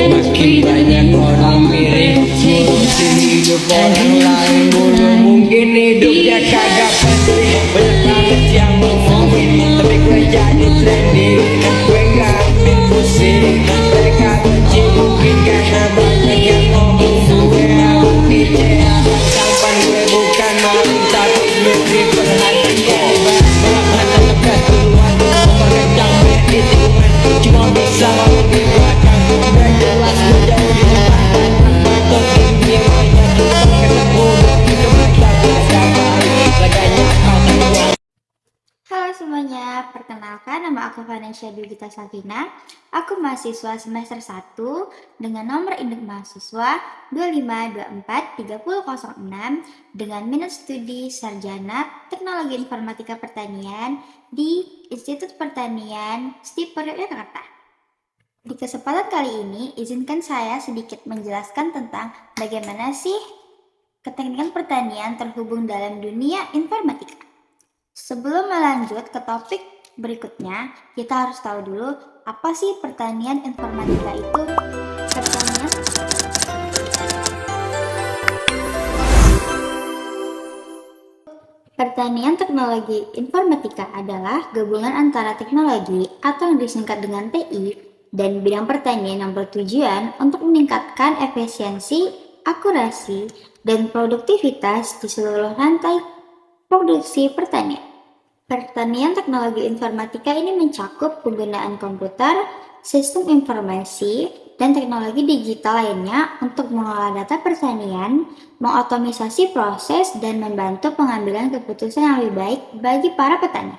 Makin banyak orang mirip ngurusin hidup orang lain mulu. Mungkin hidupnya kagak penting. Banyak banget yang ngomongin, tapi gue jadi trending. Gue gak ambil pusing, mereka benci mungkin karena banyak yang ngomong. Gue harus dijaya, tampan gue bukan maling tapi gue diperhatikan. Malah lekas keluar, meregang berhitungan. Cuma bisa mau di belakang, udah jelas gue jauh di depan. Batok ini banyak ketemu dan hidup mereka ada balik. Laganya kau teruang. Halo semuanya, perkenalkan nama aku Vanesha Dugita Sakina. Aku mahasiswa semester 1 dengan nomor induk mahasiswa 25243006 dengan minat studi sarjana Teknologi Informatika Pertanian di Institut Pertanian STIP Yogyakarta. Di kesempatan kali ini, izinkan saya sedikit menjelaskan tentang bagaimana sih keteknikan pertanian terhubung dalam dunia informatika. Sebelum melanjut ke topik berikutnya, kita harus tahu dulu apa sih pertanian informatika itu. Pertanian teknologi informatika adalah gabungan antara teknologi atau yang disingkat dengan TI dan bidang pertanian yang bertujuan untuk meningkatkan efisiensi, akurasi, dan produktivitas di seluruh rantai produksi pertanian. Pertanian teknologi informatika ini mencakup penggunaan komputer, sistem informasi, dan teknologi digital lainnya untuk mengolah data pertanian, mengotomisasi proses, dan membantu pengambilan keputusan yang lebih baik bagi para petani.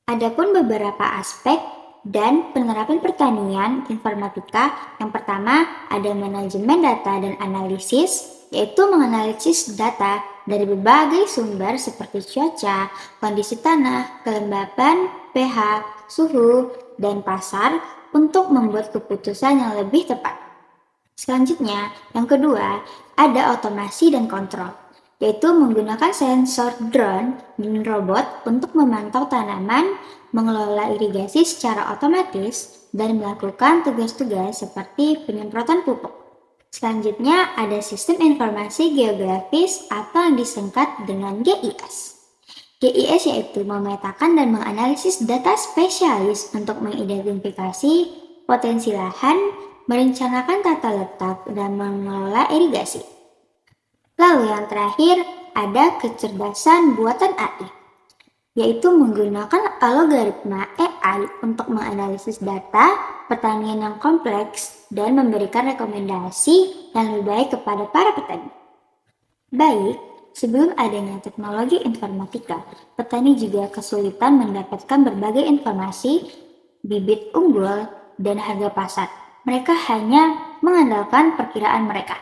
Adapun beberapa aspek dan penerapan pertanian informatika, yang pertama ada manajemen data dan analisis, yaitu menganalisis data dari berbagai sumber seperti cuaca, kondisi tanah, kelembapan, pH, suhu, dan pasar untuk membuat keputusan yang lebih tepat. Selanjutnya, yang kedua, ada otomasi dan kontrol, yaitu menggunakan sensor drone dan robot untuk memantau tanaman, mengelola irigasi secara otomatis, dan melakukan tugas-tugas seperti penyemprotan pupuk. Selanjutnya ada sistem informasi geografis atau yang disingkat dengan GIS. GIS yaitu memetakan dan menganalisis data spesialis untuk mengidentifikasi potensi lahan, merencanakan tata letak, dan mengelola irigasi. Lalu yang terakhir ada kecerdasan buatan AI, yaitu menggunakan algoritma AI untuk menganalisis data pertanian yang kompleks dan memberikan rekomendasi yang lebih baik kepada para petani. Baik, sebelum adanya teknologi informatika, petani juga kesulitan mendapatkan berbagai informasi, bibit unggul, dan harga pasar. Mereka hanya mengandalkan perkiraan mereka.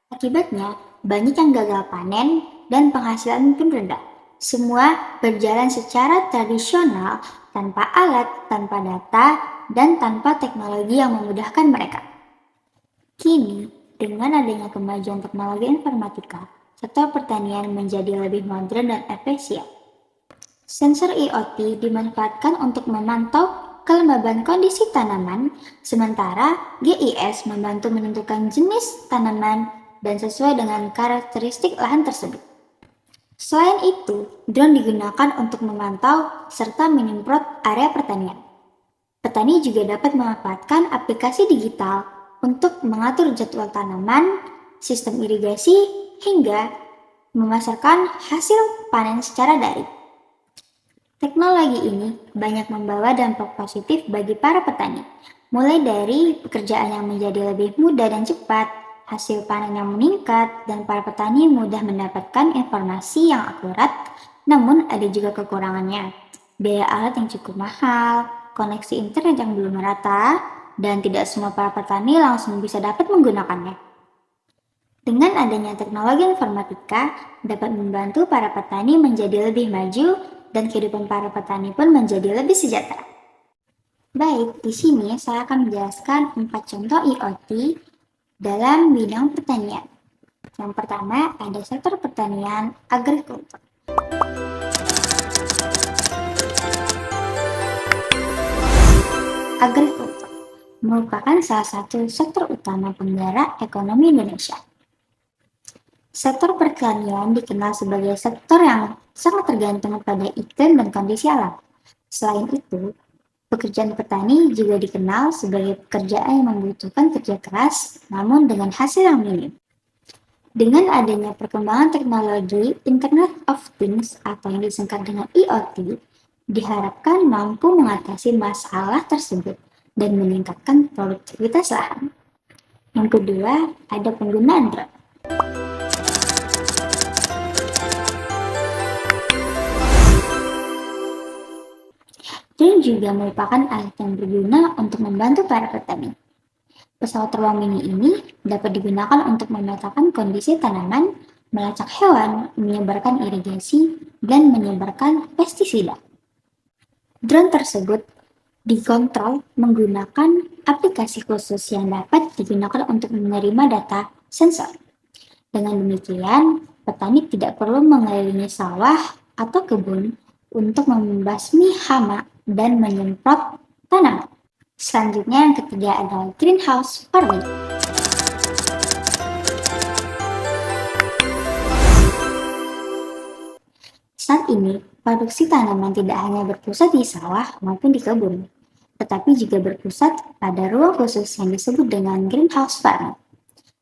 Akibatnya, banyak yang gagal panen dan penghasilan pun rendah. Semua berjalan secara tradisional, tanpa alat, tanpa data, dan tanpa teknologi yang memudahkan mereka. Kini, dengan adanya kemajuan teknologi informatika, sektor pertanian menjadi lebih modern dan efisien. Sensor IoT dimanfaatkan untuk memantau kelembaban kondisi tanaman, sementara GIS membantu menentukan jenis tanaman dan sesuai dengan karakteristik lahan tersebut. Selain itu, drone digunakan untuk memantau serta menyemprot area pertanian. Petani juga dapat memanfaatkan aplikasi digital untuk mengatur jadwal tanaman, sistem irigasi, hingga memasarkan hasil panen secara daring. Teknologi ini banyak membawa dampak positif bagi para petani, mulai dari pekerjaan yang menjadi lebih mudah dan cepat, hasil panen yang meningkat, dan para petani mudah mendapatkan informasi yang akurat. Namun ada juga kekurangannya, biaya alat yang cukup mahal, koneksi internet yang belum merata, dan tidak semua para petani langsung bisa dapat menggunakannya. Dengan adanya teknologi informatika dapat membantu para petani menjadi lebih maju dan kehidupan para petani pun menjadi lebih sejahtera. Baik, di sini saya akan menjelaskan 4 contoh IoT dalam bidang pertanian. Yang pertama ada sektor pertanian agrikultur. agrikultur merupakan salah satu sektor utama penggerak ekonomi Indonesia. Sektor pertanian dikenal sebagai sektor yang sangat tergantung pada iklim dan kondisi alam. Selain itu, pekerjaan petani juga dikenal sebagai pekerjaan yang membutuhkan kerja keras, namun dengan hasil yang minim. Dengan adanya perkembangan teknologi Internet of Things atau yang disingkat dengan IoT, diharapkan mampu mengatasi masalah tersebut dan meningkatkan produktivitas lahan. Yang kedua, ada penggunaan drone. Drone juga merupakan alat yang berguna untuk membantu para petani. Pesawat terbang mini ini dapat digunakan untuk memetakan kondisi tanaman, melacak hewan, menyebarkan irigasi, dan menyebarkan pestisida. Drone tersebut dikontrol menggunakan aplikasi khusus yang dapat digunakan untuk menerima data sensor. Dengan demikian, petani tidak perlu mengelilingi sawah atau kebun untuk membasmi hama dan menyemprot tanaman. Selanjutnya yang ketiga adalah greenhouse farming. Saat ini, produksi tanaman tidak hanya berpusat di sawah maupun di kebun, tetapi juga berpusat pada ruang khusus yang disebut dengan greenhouse farming.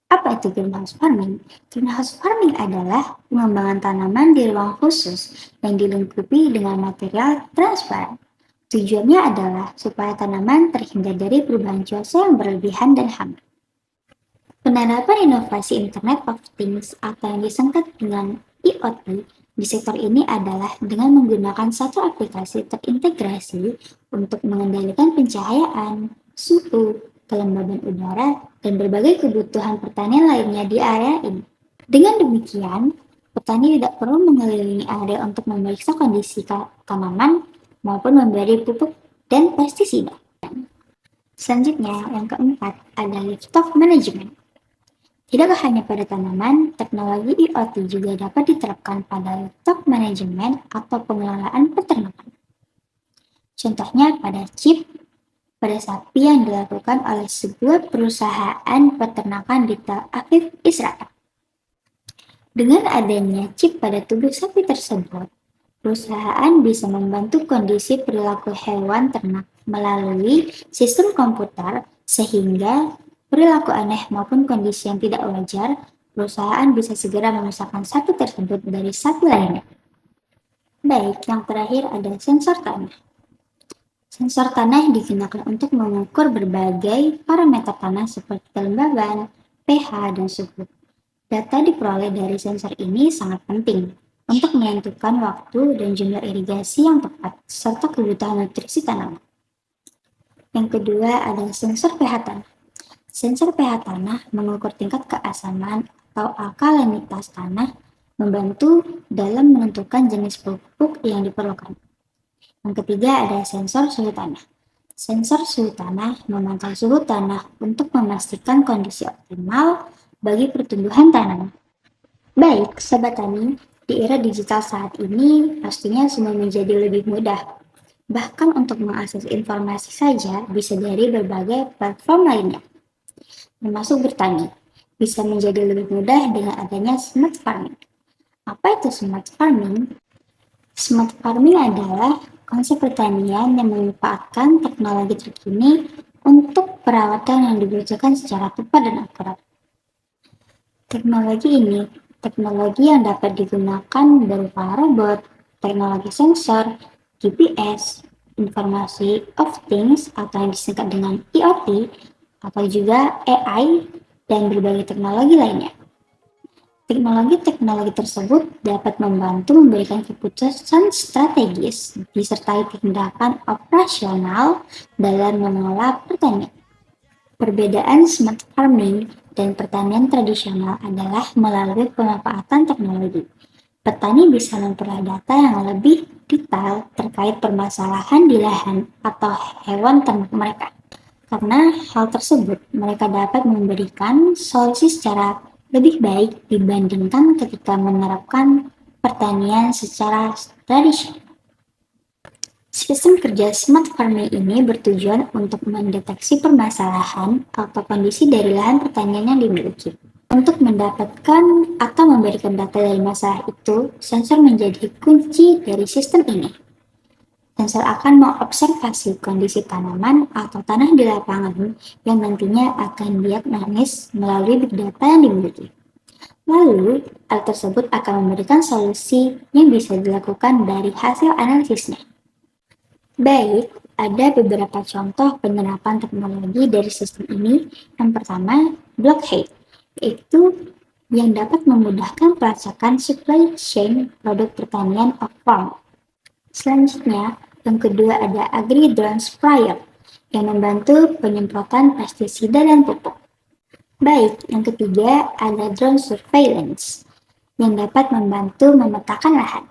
Apa itu greenhouse farming? Greenhouse farming adalah pengembangan tanaman di ruang khusus yang dilengkapi dengan material transparan. Tujuannya adalah supaya tanaman terhindar dari perubahan cuaca yang berlebihan dan hama. Penerapan inovasi Internet of Things atau yang disingkat dengan IoT di sektor ini adalah dengan menggunakan satu aplikasi terintegrasi untuk mengendalikan pencahayaan, suhu, kelembaban udara, dan berbagai kebutuhan pertanian lainnya di area ini. Dengan demikian, petani tidak perlu mengelilingi area untuk memeriksa kondisi tanaman maupun memberi pupuk dan pestisida. Selanjutnya, yang keempat ada livestock management. Tidak hanya pada tanaman, teknologi IoT juga dapat diterapkan pada livestock management atau pengelolaan peternakan. Contohnya pada chip pada sapi yang dilakukan oleh sebuah perusahaan peternakan di Tel Aviv, Israel. Dengan adanya chip pada tubuh sapi tersebut, perusahaan bisa membantu kondisi perilaku hewan ternak melalui sistem komputer sehingga perilaku aneh maupun kondisi yang tidak wajar, perusahaan bisa segera memisahkan sapi tersebut dari sapi lainnya. Baik, yang terakhir ada sensor tanah. Sensor tanah digunakan untuk mengukur berbagai parameter tanah seperti kelembaban, pH, dan suhu. Data diperoleh dari sensor ini sangat penting untuk menentukan waktu dan jumlah irigasi yang tepat, serta kebutuhan nutrisi tanaman. Yang kedua ada sensor pH tanah. Sensor pH tanah mengukur tingkat keasaman atau alkalinitas tanah, membantu dalam menentukan jenis pupuk yang diperlukan. Yang ketiga ada sensor suhu tanah. Sensor suhu tanah memantau suhu tanah untuk memastikan kondisi optimal bagi pertumbuhan tanaman. Baik, Sobat Tani, di era digital saat ini pastinya semua menjadi lebih mudah. Bahkan untuk mengakses informasi saja bisa dari berbagai platform lainnya, termasuk bertani, bisa menjadi lebih mudah dengan adanya smart farming. Apa itu smart farming? Smart farming adalah konsep pertanian yang memanfaatkan teknologi terkini untuk perawatan yang dibutuhkan secara tepat dan akurat. Teknologi ini, teknologi yang dapat digunakan berupa robot, teknologi sensor, GPS, informasi of things atau yang disingkat dengan IoT, atau juga AI, dan berbagai teknologi lainnya. Teknologi-teknologi tersebut dapat membantu memberikan keputusan strategis disertai tindakan operasional dalam mengelola pertanian. Perbedaan smart farming dan pertanian tradisional adalah melalui pemanfaatan teknologi. Petani bisa memperoleh data yang lebih detail terkait permasalahan di lahan atau hewan ternak mereka. Karena hal tersebut, mereka dapat memberikan solusi secara lebih baik dibandingkan ketika menerapkan pertanian secara tradisional. Sistem kerja smart farming ini bertujuan untuk mendeteksi permasalahan atau kondisi dari lahan pertanian yang dimiliki. Untuk mendapatkan atau memberikan data dari masalah itu, sensor menjadi kunci dari sistem ini. Sensor akan mengobservasi kondisi tanaman atau tanah di lapangan yang nantinya akan diagnosis melalui big data yang dimiliki. Lalu, alat tersebut akan memberikan solusi yang bisa dilakukan dari hasil analisisnya. Baik, ada beberapa contoh penerapan teknologi dari sistem ini. Yang pertama, blockade, yaitu yang dapat memudahkan pelacakan supply chain produk pertanian off-farm. Selanjutnya, yang kedua ada agri-drone sprayer, yang membantu penyemprotan pestisida dan pupuk. Baik, yang ketiga ada drone surveillance, yang dapat membantu memetakan lahan.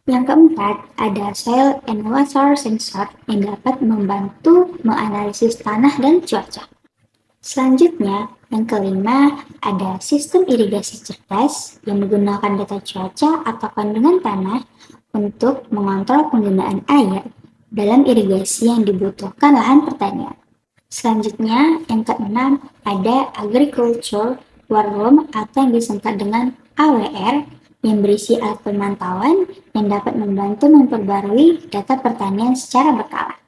Yang keempat, ada soil and water sensor yang dapat membantu menganalisis tanah dan cuaca. Selanjutnya, yang kelima, ada sistem irigasi cerdas yang menggunakan data cuaca atau kandungan tanah untuk mengontrol penggunaan air dalam irigasi yang dibutuhkan lahan pertanian. Selanjutnya, yang keenam, ada agriculture war room atau yang disingkat dengan AWR yang berisi alat pemantauan yang dapat membantu memperbarui data pertanian secara berkala.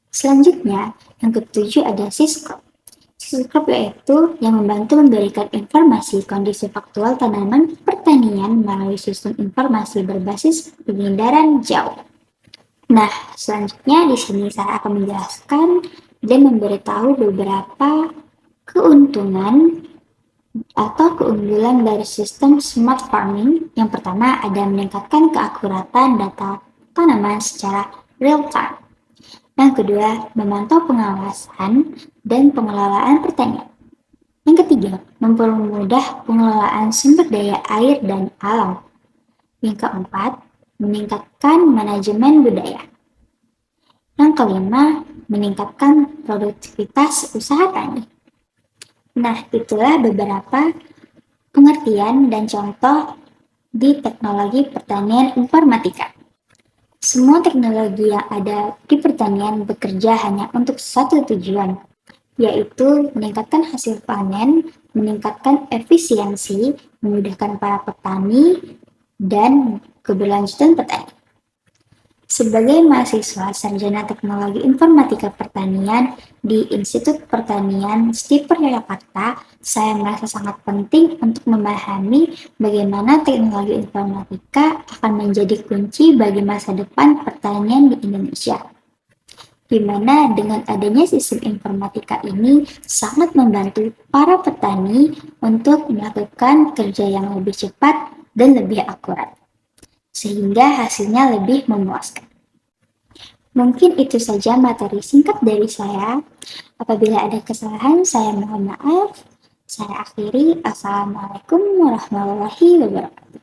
Selanjutnya, yang ketujuh ada Syscrop. Syscrop yaitu yang membantu memberikan informasi kondisi faktual tanaman pertanian melalui sistem informasi berbasis pengindaran jauh. Nah, selanjutnya di sini saya akan menjelaskan dan memberitahu beberapa keuntungan atau keunggulan dari sistem smart farming. Yang pertama ada meningkatkan keakuratan data tanaman secara real time. Yang kedua, memantau pengawasan dan pengelolaan pertanian. Yang ketiga, mempermudah pengelolaan sumber daya air dan alam. Yang keempat, meningkatkan manajemen budaya. Yang kelima, meningkatkan produktivitas usaha tani. Nah, itulah beberapa pengertian dan contoh di teknologi pertanian informatika. Semua teknologi yang ada di pertanian bekerja hanya untuk satu tujuan, yaitu meningkatkan hasil panen, meningkatkan efisiensi, memudahkan para petani, dan keberlanjutan petani. Sebagai mahasiswa sarjana teknologi informatika pertanian di Institut Pertanian Stiper Yogyakarta, saya merasa sangat penting untuk memahami bagaimana teknologi informatika akan menjadi kunci bagi masa depan pertanian di Indonesia. Di mana dengan adanya sistem informatika ini sangat membantu para petani untuk melakukan kerja yang lebih cepat dan lebih akurat, sehingga hasilnya lebih memuaskan. Mungkin itu saja materi singkat dari saya. Apabila ada kesalahan, saya mohon maaf. Saya akhiri. Assalamualaikum warahmatullahi wabarakatuh.